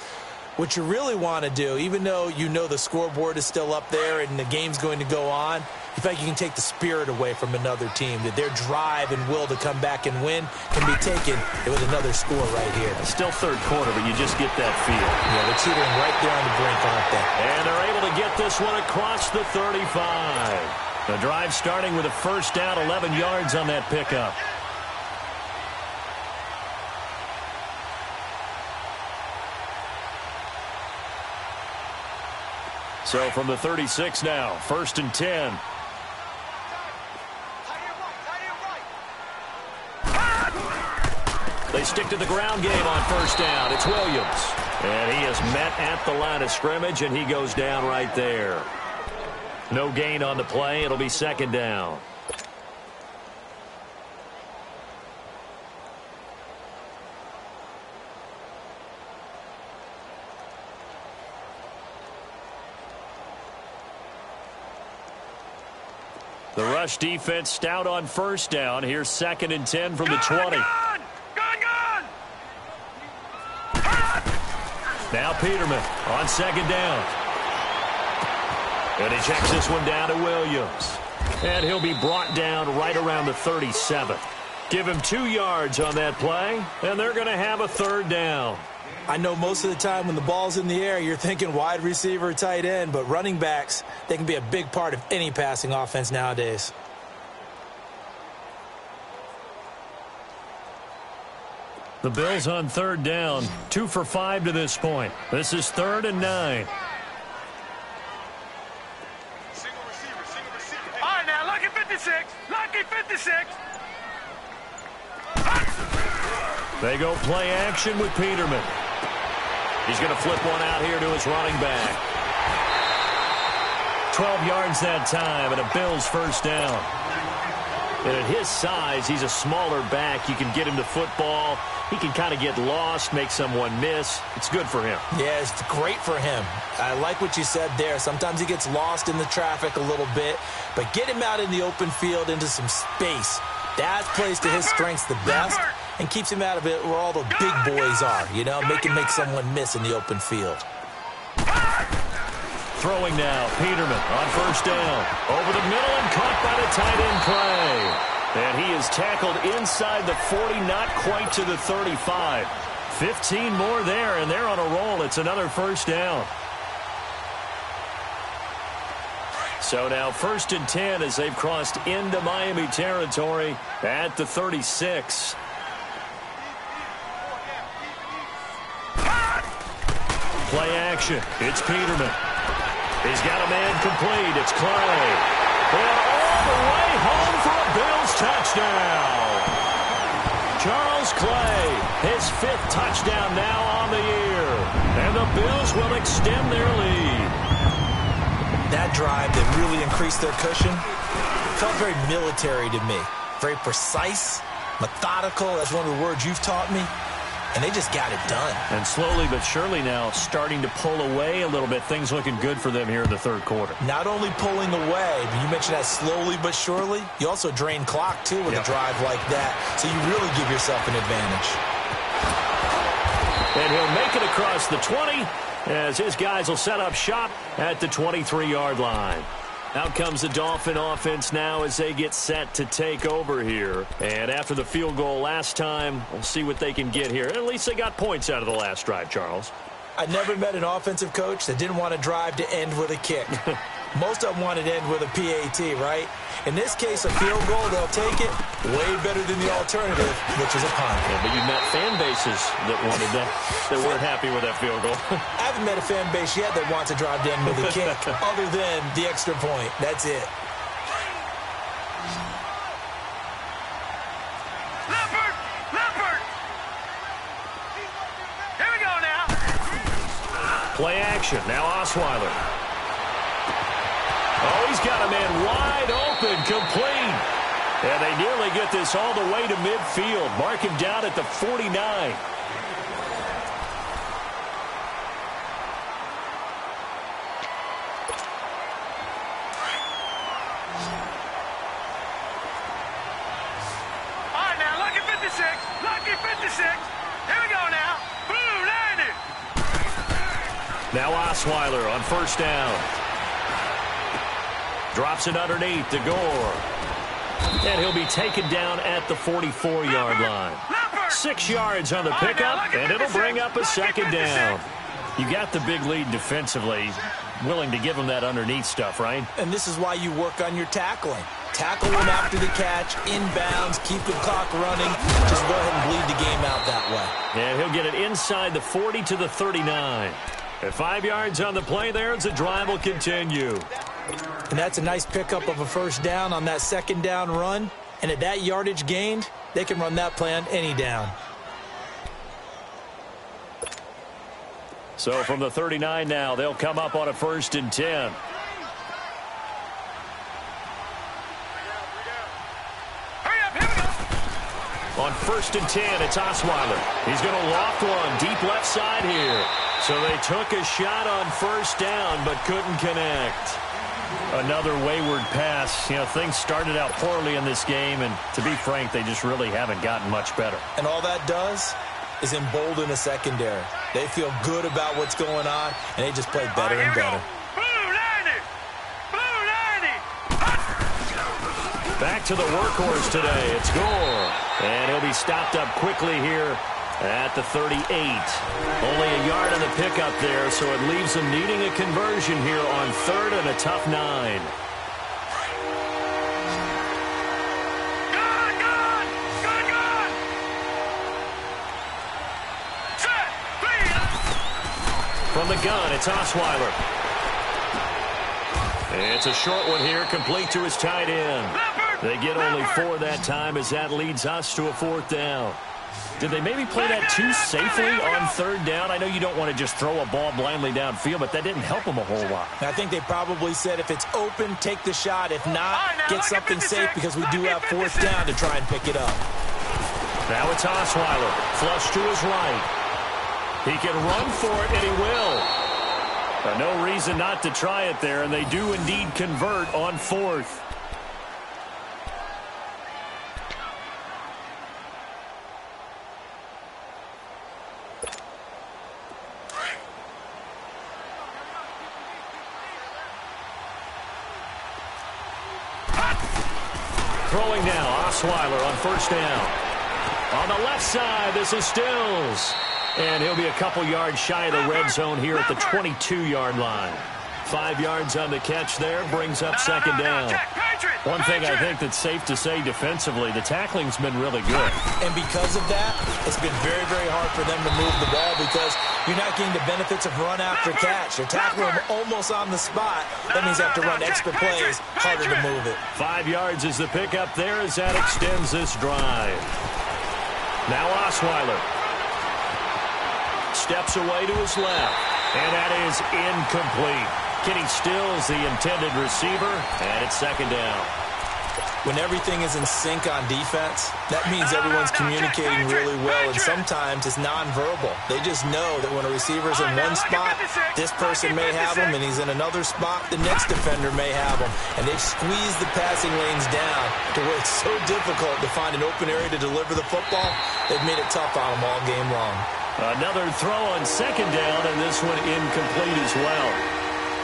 what you really want to do, even though you know the scoreboard is still up there and the game's going to go on, you feel like you can take the spirit away from another team, that their drive and will to come back and win can be taken with another score right here. Still 3rd quarter, but you just get that feel. Yeah, they're teetering right there on the brink, aren't they? And they're able to get this one across the 35. The drive starting with a 1st down, 11 yards on that pickup. So from the 36 now, 1st and 10. They stick to the ground game on 1st down. It's Williams. And he is met at the line of scrimmage, and he goes down right there. No gain on the play. It'll be 2nd down. The rush defense stout on 1st down. Here's 2nd and 10 from the 20. Now Peterman on 2nd down. And he checks this one down to Williams. And he'll be brought down right around the 37. Give him 2 yards on that play, and they're going to have a 3rd down. I know most of the time when the ball's in the air, you're thinking wide receiver, tight end, but running backs, they can be a big part of any passing offense nowadays. The Bills on 3rd down, 2 for 5 to this point. This is 3rd and 9. All right, now, lucky 56. Lucky 56. They go play action with Peterman. He's going to flip one out here to his running back. 12 yards that time, and a Bills 1st down. And at his size, he's a smaller back. You can get him the football. He can kind of get lost, make someone miss. It's good for him. Yeah, it's great for him. I like what you said there. Sometimes he gets lost in the traffic a little bit, but get him out in the open field into some space. Daz plays to his strengths the best and keeps him out of it where all the big boys are, you know, make someone miss in the open field. Throwing now, Peterman on first down. Over the middle and caught by the tight end play. And he is tackled inside the 40, not quite to the 35. 15 more there, and they're on a roll. It's another first down. So now 1st and 10 as they've crossed into Miami territory at the 36. Play action. It's Peterman. He's got a man complete. It's Clay. And all the way home for a Bills touchdown. Charles Clay, his 5th touchdown now on the year. And the Bills will extend their lead. That drive that really increased their cushion felt very military to me. Very precise, methodical. That's one of the words you've taught me. And they just got it done. And slowly but surely now starting to pull away a little bit. Things looking good for them here in the 3rd quarter. Not only pulling away, but you mentioned that slowly but surely. You also drain clock, too, with a drive like that. So you really give yourself an advantage. And he'll make it across the 20 as his guys will set up shop at the 23-yard line. Out comes the Dolphin offense now as they get set to take over here. And after the field goal last time, we'll see what they can get here. At least they got points out of the last drive, Charles. I never met an offensive coach that didn't want to drive to end with a kick. Most of them wanted to end with a PAT, right? In this case, a field goal, they'll take it way better than the alternative, which is a punt. Yeah, but you've met fan bases that wanted that weren't happy with that field goal. I haven't met a fan base yet that wants to drive to end with a kick, other than the extra point. That's it. Leopard! Here we go now. Play action. Now Osweiler. Oh, he's got a man wide open, complete. And they nearly get this all the way to midfield. Mark him down at the 49. All right, now, lucky 56. Lucky 56. Here we go now. Blue, landed. Now Osweiler on first down. Drops it underneath to Gore. And he'll be taken down at the 44-yard line. 6 yards on the pickup, and it'll bring up a second down. You got the big lead defensively. Willing to give them that underneath stuff, right? And this is why you work on your tackling. Tackle them after the catch, inbounds, keep the clock running. Just go ahead and bleed the game out that way. And he'll get it inside the 40 to the 39. At 5 yards on the play there, as the drive will continue. And that's a nice pickup of a first down on that second down run. And at that yardage gained, they can run that play on any down. So from the 39 now, they'll come up on a 1st and 10. Hurry up, here we go. On 1st and 10, it's Osweiler. He's going to loft one deep left side here. So they took a shot on first down, but couldn't connect. Another wayward pass. You know, things started out poorly in this game, and to be frank, they just really haven't gotten much better. And all that does is embolden a secondary. They feel good about what's going on, and they just play better and better. Blue, landed. Blue, landed. Back to the workhorse today. It's Gore. And he'll be stopped up quickly here at the 38. Only a yard on the pickup there, so it leaves them needing a conversion here on 3rd and a tough 9. Good. Set, please. From the gun, it's Osweiler. It's a short one here, complete to his tight end. They get only 4 that time as that leads us to a 4th down. Did they maybe play that too safely on 3rd down? I know you don't want to just throw a ball blindly downfield, but that didn't help them a whole lot. I think they probably said if it's open, take the shot. If not, get something safe because we do have 4th down to try and pick it up. Now it's Osweiler, flush to his right. He can run for it, and he will. No reason not to try it there, and they do indeed convert on 4th. Throwing now, Osweiler on first down. On the left side, this is Stills. And he'll be a couple yards shy of the red zone here at the 22-yard line. 5 yards on the catch there, brings up second down. One thing I think that's safe to say defensively, the tackling's been really good. And because of that, it's been very, very hard for them to move the ball because you're not getting the benefits of run after catch. They're tackling them almost on the spot. That means they have to run extra plays, harder to move it. 5 yards is the pickup there as that extends this drive. Now Osweiler steps away to his left, and that is incomplete. Kenny Stills, the intended receiver, and it's second down. When everything is in sync on defense, that means everyone's communicating really well, and sometimes it's nonverbal. They just know that when a receiver's in one spot, this person may have him, and he's in another spot, the next defender may have him. And they've squeezed the passing lanes down to where it's so difficult to find an open area to deliver the football. They've made it tough on them all game long. Another throw on second down, and this one incomplete as well.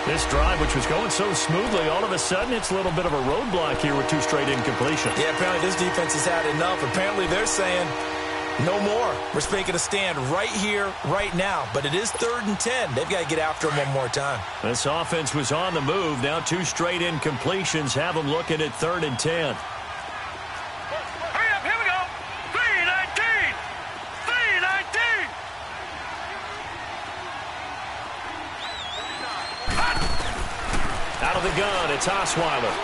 This drive, which was going so smoothly, all of a sudden it's a little bit of a roadblock here with 2 straight incompletions. Yeah, apparently this defense has had enough. Apparently they're saying, no more. We're making a stand right here, right now. But it is 3rd and 10. They've got to get after him one more time. This offense was on the move. Now 2 straight incompletions have them looking at 3rd and 10. Hurry up, here we go. 3-19. 3-19. Out of the gun, it's Osweiler.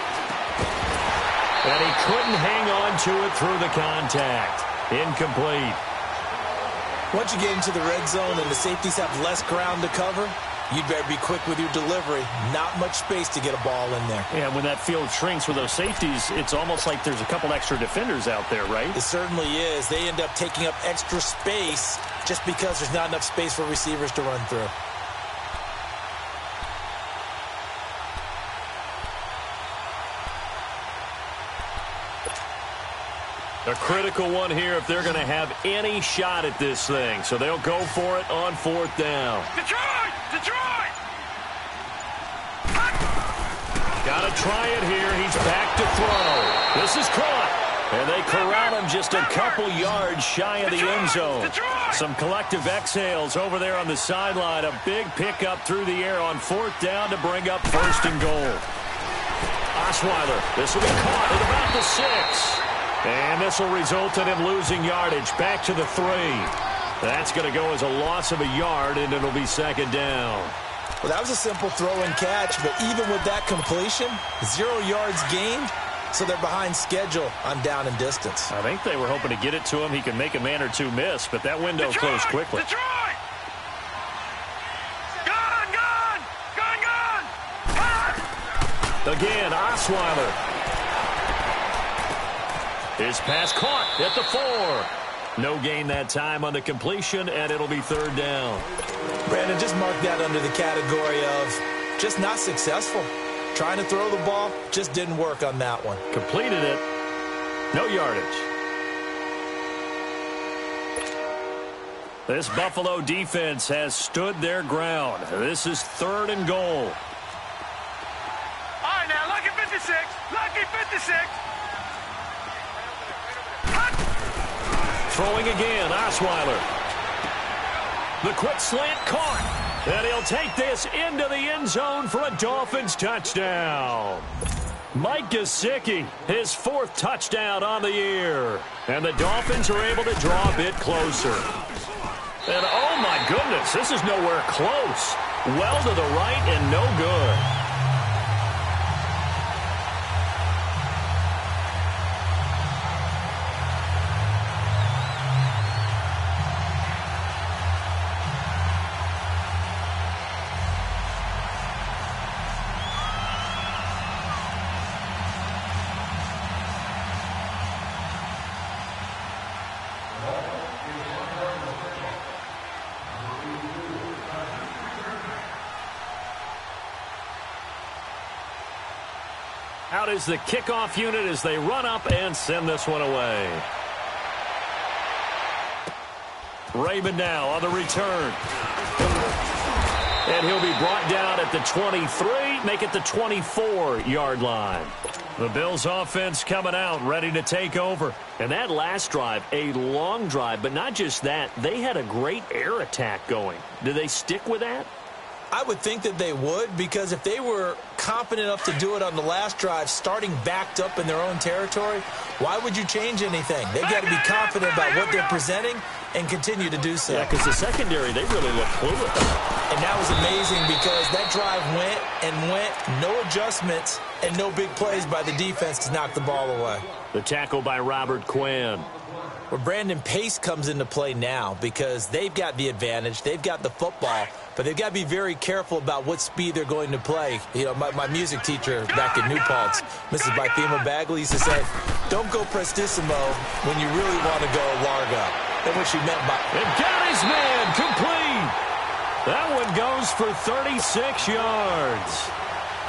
And he couldn't hang on to it through the contact. Incomplete. Once you get into the red zone and the safeties have less ground to cover, you'd better be quick with your delivery. Not much space to get a ball in there. Yeah, when that field shrinks with those safeties, it's almost like there's a couple extra defenders out there, right? It certainly is. They end up taking up extra space just because there's not enough space for receivers to run through. A critical one here if they're going to have any shot at this thing. So they'll go for it on 4th down. Detroit! Detroit! Got to try it here. He's back to throw. This is caught. And they corral him just a couple yards shy of the end zone. Some collective exhales over there on the sideline. A big pickup through the air on 4th down to bring up 1st and goal. Osweiler, this will be caught at about the 6. And this will result in him losing yardage back to the 3. That's going to go as a loss of a yard, and it'll be second down. Well, that was a simple throw and catch, but even with that completion, 0 yards gained, so they're behind schedule on down and distance. I think they were hoping to get it to him. He could make a man or 2 miss, but that window closed quickly. Detroit! Gone, gone! Gone, gone! Again, Osweiler. His pass caught at the 4. No gain that time on the completion, and it'll be 3rd down. Brandon, just mark that under the category of just not successful. Trying to throw the ball, just didn't work on that one. Completed it. No yardage. This Buffalo defense has stood their ground. This is 3rd and goal. All right, now, lucky 56. Lucky 56. Throwing again, Osweiler. The quick slant caught. And he'll take this into the end zone for a Dolphins touchdown. Mike Gesicki, his 4th touchdown on the year. And the Dolphins are able to draw a bit closer. And oh my goodness, this is nowhere close. Well to the right and no good. Out is the kickoff unit as they run up and send this one away. Raymond now on the return. And he'll be brought down at the 23, make it the 24-yard line. The Bills offense coming out, ready to take over. And that last drive, a long drive, but not just that. They had a great air attack going. Do they stick with that? I would think that they would, because if they were confident enough to do it on the last drive, starting backed up in their own territory, why would you change anything? They've got to be confident about what they're presenting and continue to do so. Yeah, because the secondary, they really look fluid. And that was amazing because that drive went and went, no adjustments and no big plays by the defense to knock the ball away. The tackle by Robert Quinn. Well, Brandon, pace comes into play now because they've got the advantage. They've got the football, but they've got to be very careful about what speed they're going to play. You know, my music teacher back at New Paltz, Mrs. Bythema Bagley, used to say, don't go prestissimo when you really want to go largo. That's what she meant by it. And got his man complete. That one goes for 36 yards.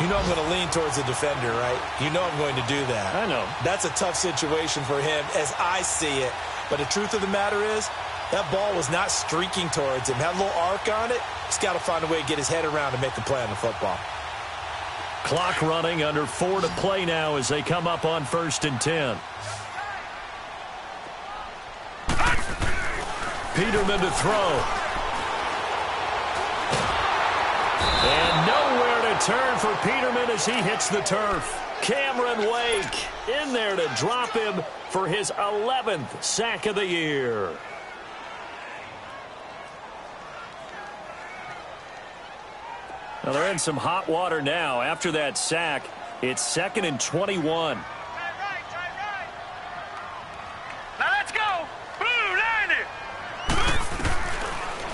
You know I'm going to lean towards the defender, right? You know I'm going to do that. I know. That's a tough situation for him as I see it. But the truth of the matter is, that ball was not streaking towards him. Had a little arc on it. He's got to find a way to get his head around and make a play on the football. Clock running, under 4 to play now as they come up on 1st and 10. Peterman to throw. And nowhere to turn for Peterman as he hits the turf. Cameron Wake in there to drop him for his 11th sack of the year. Now they're in some hot water now. After that sack, it's 2nd and 21. Now let's go. Blue, line it.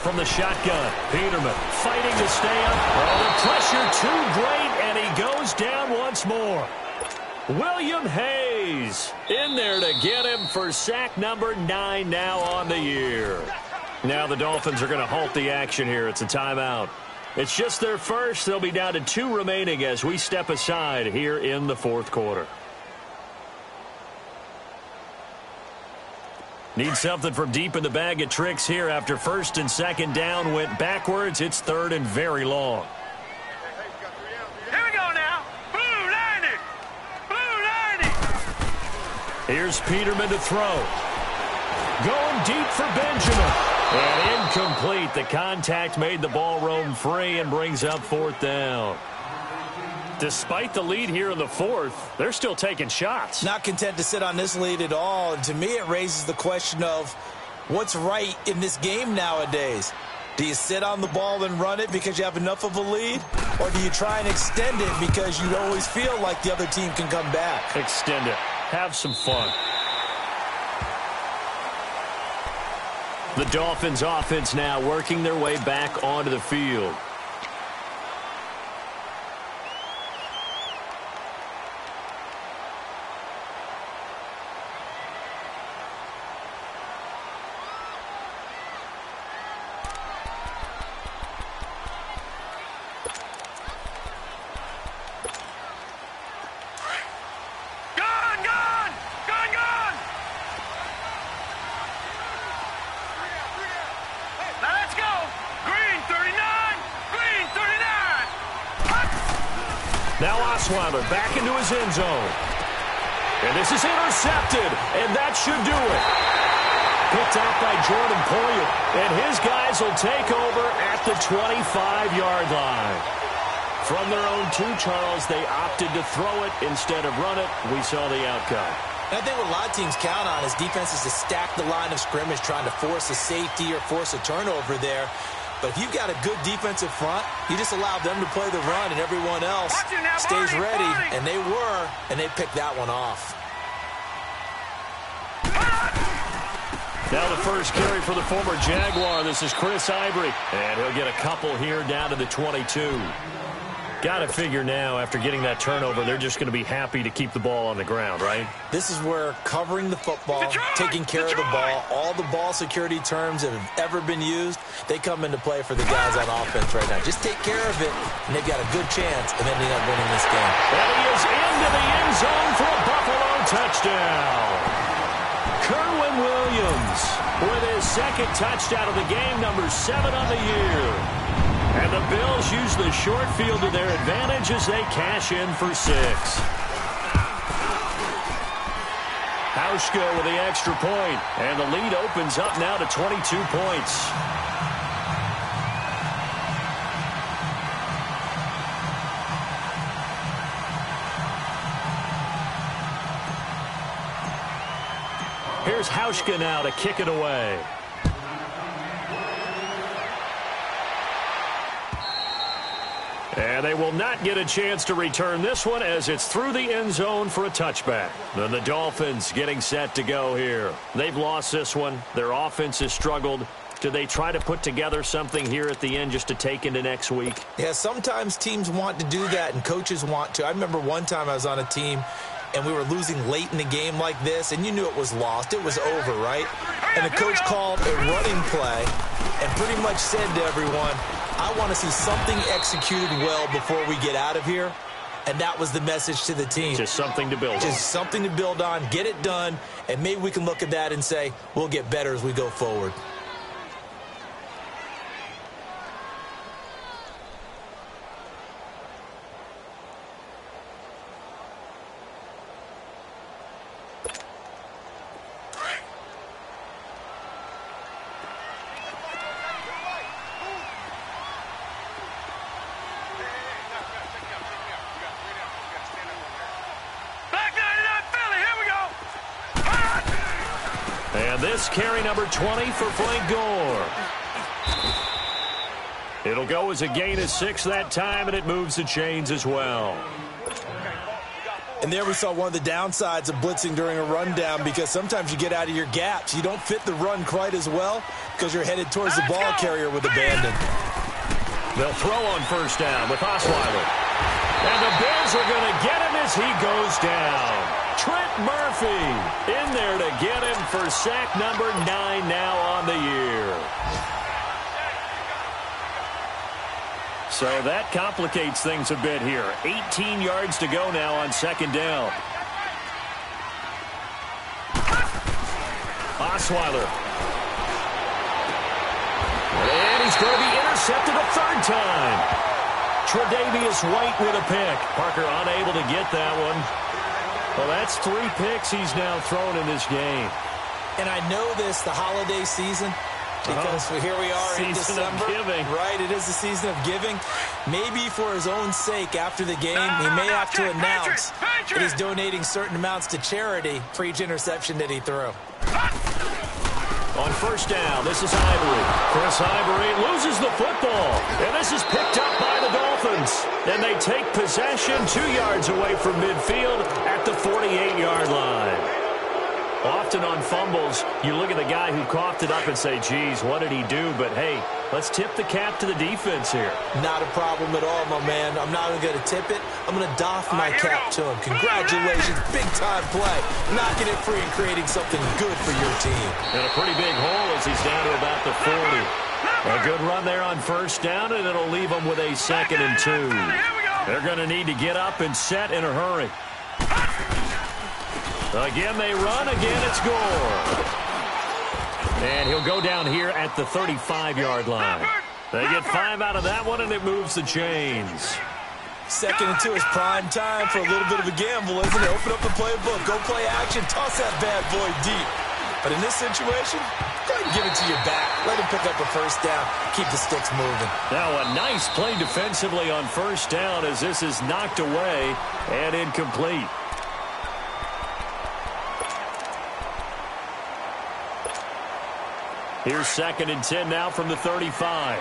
From the shotgun, Peterman fighting to stay up. Oh, the pressure too great, and he goes down once more. William Hayes in there to get him for sack number 9 now on the year. Now the Dolphins are going to halt the action here. It's a timeout. It's just their first. They'll be down to 2 remaining as we step aside here in the 4th quarter. Need something from deep in the bag of tricks here after 1st and 2nd down went backwards. It's 3rd and very long. Here we go now. Blue, line it. Blue, line it. Here's Peterman to throw. Going deep for Benjamin. And incomplete. The contact made the ball roam free and brings up 4th down. Despite the lead here in the 4th, they're still taking shots. Not content to sit on this lead at all. And to me, it raises the question of what's right in this game nowadays. Do you sit on the ball and run it because you have enough of a lead? Or do you try and extend it because you always feel like the other team can come back? Extend it. Have some fun. The Dolphins offense now working their way back onto the field. Now Osweiler back into his end zone. And this is intercepted, and that should do it. Picked out by Jordan Poyer, and his guys will take over at the 25-yard line. From their own 2, Charles, they opted to throw it instead of run it. We saw the outcome. And I think what a lot of teams count on is defenses to stack the line of scrimmage, trying to force a safety or force a turnover there. But if you've got a good defensive front, you just allow them to play the run, and everyone else stays ready. And they were, and they picked that one off. Now the first carry for the former Jaguar. This is Chris Ivory. And he'll get a couple here down to the 22. Got to figure now, after getting that turnover, they're just going to be happy to keep the ball on the ground, right? This is where covering the football, taking care of the ball, all the ball security terms that have ever been used, they come into play for the guys on offense right now. Just take care of it, and they've got a good chance of ending up winning this game. And he is into the end zone for a Buffalo touchdown. Kerwin Williams with his 2nd touchdown of the game, number 7 on the year. And the Bills use the short field to their advantage as they cash in for 6. Hauschka with the extra point, and the lead opens up now to 22 points. Here's Hauschka now to kick it away. And they will not get a chance to return this one as it's through the end zone for a touchback. Then the Dolphins getting set to go here. They've lost this one. Their offense has struggled. Do they try to put together something here at the end just to take into next week? Yeah, sometimes teams want to do that and coaches want to. I remember one time I was on a team and we were losing late in the game like this, and you knew it was lost. It was over, right? And the coach called a running play and pretty much said to everyone, I want to see something executed well before we get out of here. And that was the message to the team. Just something to build on. Just something to build on, get it done, and maybe we can look at that and say, we'll get better as we go forward. And this carry number 20 for Frank Gore. It'll go as a gain of 6 that time, and it moves the chains as well. And there we saw one of the downsides of blitzing during a rundown, because sometimes you get out of your gaps. You don't fit the run quite as well because you're headed towards the ball carrier with abandon. They'll throw on first down with Osweiler. And the Bills are going to get him as he goes down. Trent Murphy in there to get him for sack number 9 now on the year. So that complicates things a bit here. 18 yards to go now on second down. Osweiler. And he's going to be intercepted a third time. Tre'Davious White with a pick. Parker unable to get that one. Well, that's 3 picks he's now thrown in this game. And I know this, the holiday season, because here we are in December. Season of giving. Right, it is the season of giving. Maybe for his own sake, after the game, he may have to announce that he's donating certain amounts to charity for each interception that he threw. On first down, this is Ivory. Chris Ivory loses the football. And this is picked up by the Dolphins. And they take possession 2 yards away from midfield at the 48-yard line. Often on fumbles, you look at the guy who coughed it up and say, geez, what did he do? But, hey, let's tip the cap to the defense here. Not a problem at all, my man. I'm not even going to tip it. I'm going to doff my cap to him. Congratulations. Big-time play. Knocking it free and creating something good for your team. And a pretty big hole as he's down to about the 40. A good run there on first down, and it'll leave them with a 2nd and 2. They're going to need to get up and set in a hurry. Again, they run. Again, it's Gore. And he'll go down here at the 35-yard line. They get 5 out of that one, and it moves the chains. 2nd and 2 is prime time for a little bit of a gamble, isn't it? Open up the playbook. Go play action. Toss that bad boy deep. But in this situation, go ahead and give it to your back. Let him pick up a first down. Keep the sticks moving. Now a nice play defensively on first down as this is knocked away and incomplete. Here's 2nd and 10 now from the 35.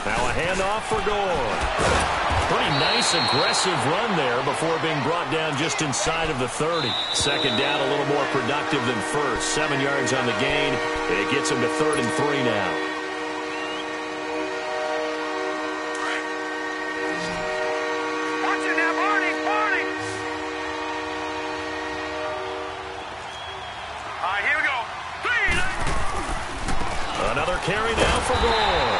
Now a handoff for Gore. Pretty nice, aggressive run there before being brought down just inside of the 30. Second down, a little more productive than first. 7 yards on the gain. It gets him to 3rd and 3 now. Another carry now for Gore.